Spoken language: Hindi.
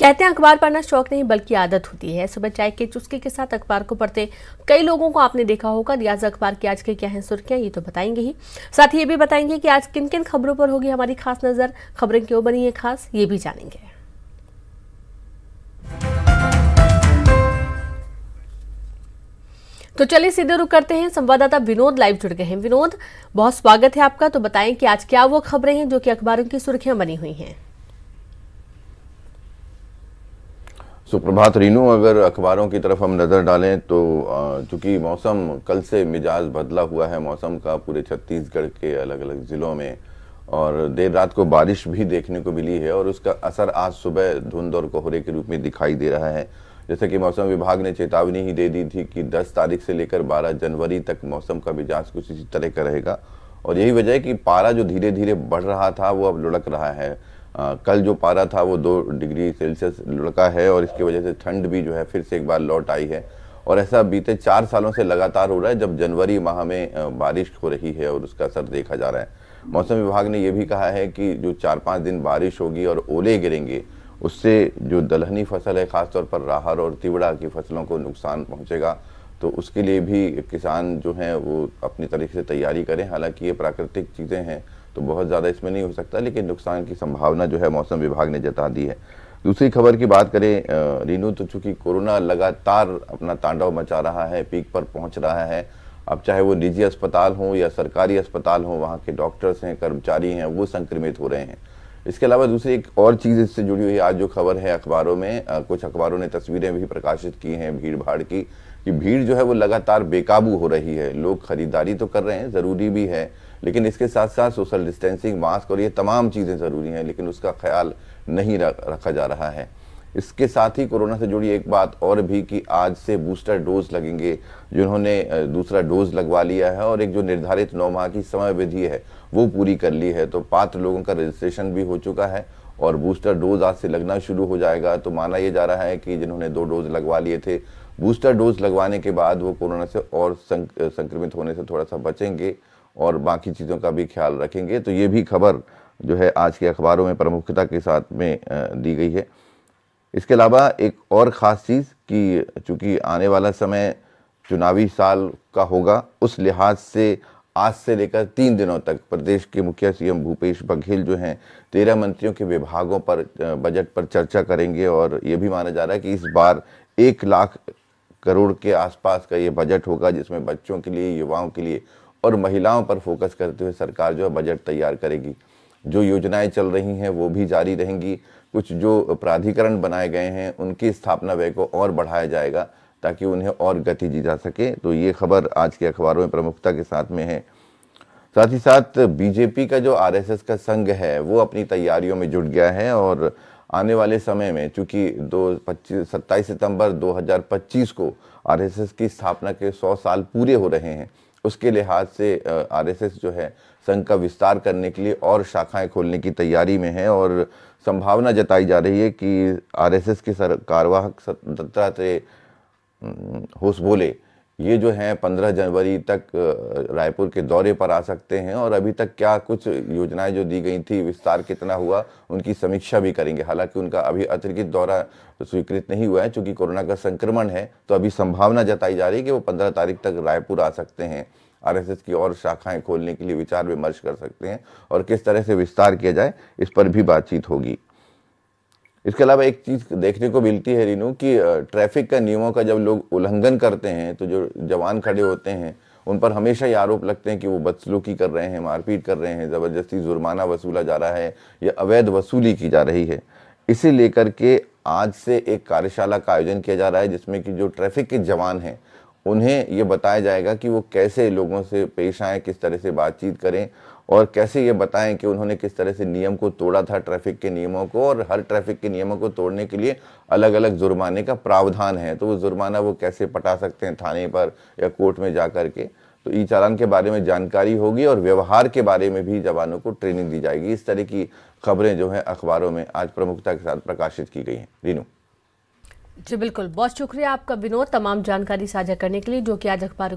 कहते हैं अखबार पढ़ना शौक नहीं बल्कि आदत होती है। सुबह चाय के चुस्की के साथ अखबार को पढ़ते कई लोगों को आपने देखा होगा। लिहाजा अखबार की आज के क्या हैं सुर्खियां, ये तो बताएंगे ही। साथ ही ये भी बताएंगे कि आज किन किन खबरों पर होगी हमारी खास नजर, खबरें क्यों बनी है खास, ये भी जानेंगे। तो चलिए सीधे रुक करते हैं, संवाददाता विनोद लाइव जुड़ गए हैं। विनोद, बहुत स्वागत है आपका। तो बताएं कि आज क्या वो खबरें हैं जो कि अखबारों की सुर्खियां बनी हुई हैं। सुप्रभात रीनू, अगर अखबारों की तरफ हम नज़र डालें तो चूंकि मौसम कल से मिजाज बदला हुआ है मौसम का पूरे छत्तीसगढ़ के अलग अलग ज़िलों में, और देर रात को बारिश भी देखने को मिली है और उसका असर आज सुबह धुंध और कोहरे के रूप में दिखाई दे रहा है। जैसे कि मौसम विभाग ने चेतावनी ही दे दी थी कि 10 तारीख से लेकर 12 जनवरी तक मौसम का मिजाज कुछ इसी तरह का रहेगा, और यही वजह है कि पारा जो धीरे धीरे बढ़ रहा था वो अब लुढ़क रहा है। कल जो पारा था वो 2 डिग्री सेल्सियस लुढ़का है और इसकी वजह से ठंड भी जो है फिर से एक बार लौट आई है, और ऐसा बीते 4 सालों से लगातार हो रहा है जब जनवरी माह में बारिश हो रही है और उसका असर देखा जा रहा है। मौसम विभाग ने यह भी कहा है कि जो 4-5 दिन बारिश होगी और ओले गिरेंगे उससे जो दलहनी फसल है, खासतौर पर राहर और तिवड़ा की फसलों को नुकसान पहुंचेगा, तो उसके लिए भी किसान जो हैं वो अपनी तरीके से तैयारी करें। हालांकि ये प्राकृतिक चीज़ें हैं तो बहुत ज़्यादा इसमें नहीं हो सकता, लेकिन नुकसान की संभावना जो है मौसम विभाग ने जता दी है। दूसरी खबर की बात करें रीनू, तो चूंकि कोरोना लगातार अपना तांडव मचा रहा है, पीक पर पहुंच रहा है, अब चाहे वो निजी अस्पताल हों या सरकारी अस्पताल हों, वहाँ के डॉक्टर्स हैं, कर्मचारी हैं, वो संक्रमित हो रहे हैं। इसके अलावा दूसरी एक और चीज़ इससे जुड़ी हुई आज जो खबर है अखबारों में, कुछ अखबारों ने तस्वीरें भी प्रकाशित की हैं भीड़ भाड़ की, कि भीड़ जो है वो लगातार बेकाबू हो रही है। लोग खरीदारी तो कर रहे हैं, ज़रूरी भी है, लेकिन इसके साथ साथ सोशल डिस्टेंसिंग, मास्क और ये तमाम चीज़ें ज़रूरी हैं, लेकिन उसका ख्याल नहीं रखा जा रहा है। इसके साथ ही कोरोना से जुड़ी एक बात और भी कि आज से बूस्टर डोज लगेंगे। जिन्होंने दूसरा डोज लगवा लिया है और एक जो निर्धारित 9 माह की समय विधि है वो पूरी कर ली है, तो पात्र लोगों का रजिस्ट्रेशन भी हो चुका है और बूस्टर डोज आज से लगना शुरू हो जाएगा। तो माना यह जा रहा है कि जिन्होंने 2 डोज लगवा लिए थे, बूस्टर डोज लगवाने के बाद वो कोरोना से और संक्रमित होने से थोड़ा सा बचेंगे और बाकी चीज़ों का भी ख्याल रखेंगे। तो ये भी खबर जो है आज के अखबारों में प्रमुखता के साथ में दी गई है। इसके अलावा एक और ख़ास चीज़ कि चूँकि आने वाला समय चुनावी साल का होगा, उस लिहाज से आज से लेकर 3 दिनों तक प्रदेश के मुखिया सीएम भूपेश बघेल जो हैं 13 मंत्रियों के विभागों पर बजट पर चर्चा करेंगे, और ये भी माना जा रहा है कि इस बार 1 लाख करोड़ के आसपास का ये बजट होगा, जिसमें बच्चों के लिए, युवाओं के लिए और महिलाओं पर फोकस करते हुए सरकार जो है बजट तैयार करेगी। जो योजनाएं चल रही हैं वो भी जारी रहेंगी। कुछ जो प्राधिकरण बनाए गए हैं उनकी स्थापना व्यय को और बढ़ाया जाएगा ताकि उन्हें और गति दी जा सके। तो ये खबर आज के अखबारों में प्रमुखता के साथ में है। साथ ही साथ बीजेपी का जो आरएसएस का संघ है वो अपनी तैयारियों में जुट गया है, और आने वाले समय में चूंकि 27 सितंबर 2025 को आरएसएस की स्थापना के 100 साल पूरे हो रहे हैं, उसके लिहाज से आरएसएस जो है संघ का विस्तार करने के लिए और शाखाएं खोलने की तैयारी में है, और संभावना जताई जा रही है कि आरएसएस के कार्यवाहक दत्तात्रेय होसबोले ये जो हैं 15 जनवरी तक रायपुर के दौरे पर आ सकते हैं, और अभी तक क्या कुछ योजनाएं जो दी गई थी, विस्तार कितना हुआ, उनकी समीक्षा भी करेंगे। हालांकि उनका अभी अतिरिक्त दौरा स्वीकृत नहीं हुआ है चूंकि कोरोना का संक्रमण है, तो अभी संभावना जताई जा रही है कि वो 15 तारीख तक रायपुर आ सकते हैं, आरएसएस की और शाखाएं खोलने के लिए विचार विमर्श कर सकते हैं, और किस तरह से विस्तार किया जाए इस पर भी बातचीत होगी। इसके अलावा एक चीज़ देखने को मिलती है रीनू कि ट्रैफिक का नियमों का जब लोग उल्लंघन करते हैं तो जो जवान खड़े होते हैं उन पर हमेशा ये आरोप लगते हैं कि वो बदसलूकी कर रहे हैं, मारपीट कर रहे हैं, ज़बरदस्ती जुर्माना वसूला जा रहा है या अवैध वसूली की जा रही है। इसे लेकर के आज से एक कार्यशाला का आयोजन किया जा रहा है, जिसमें कि जो ट्रैफिक के जवान हैं उन्हें ये बताया जाएगा कि वो कैसे लोगों से पेश आएँ, किस तरह से बातचीत करें, और कैसे ये बताएं कि उन्होंने किस तरह से नियम को तोड़ा था, ट्रैफिक के नियमों को, और हर ट्रैफिक के नियमों को तोड़ने के लिए अलग अलग जुर्माने का प्रावधान है, तो वो जुर्माना वो कैसे पटा सकते हैं थाने पर या कोर्ट में जा कर के। तो ई चालान के बारे में जानकारी होगी और व्यवहार के बारे में भी जवानों को ट्रेनिंग दी जाएगी। इस तरह की खबरें जो हैं अखबारों में आज प्रमुखता के साथ प्रकाशित की गई हैं। रीनू जी बिल्कुल, बहुत शुक्रिया आपका विनोद, तमाम जानकारी साझा करने के लिए जो कि आज अखबारों की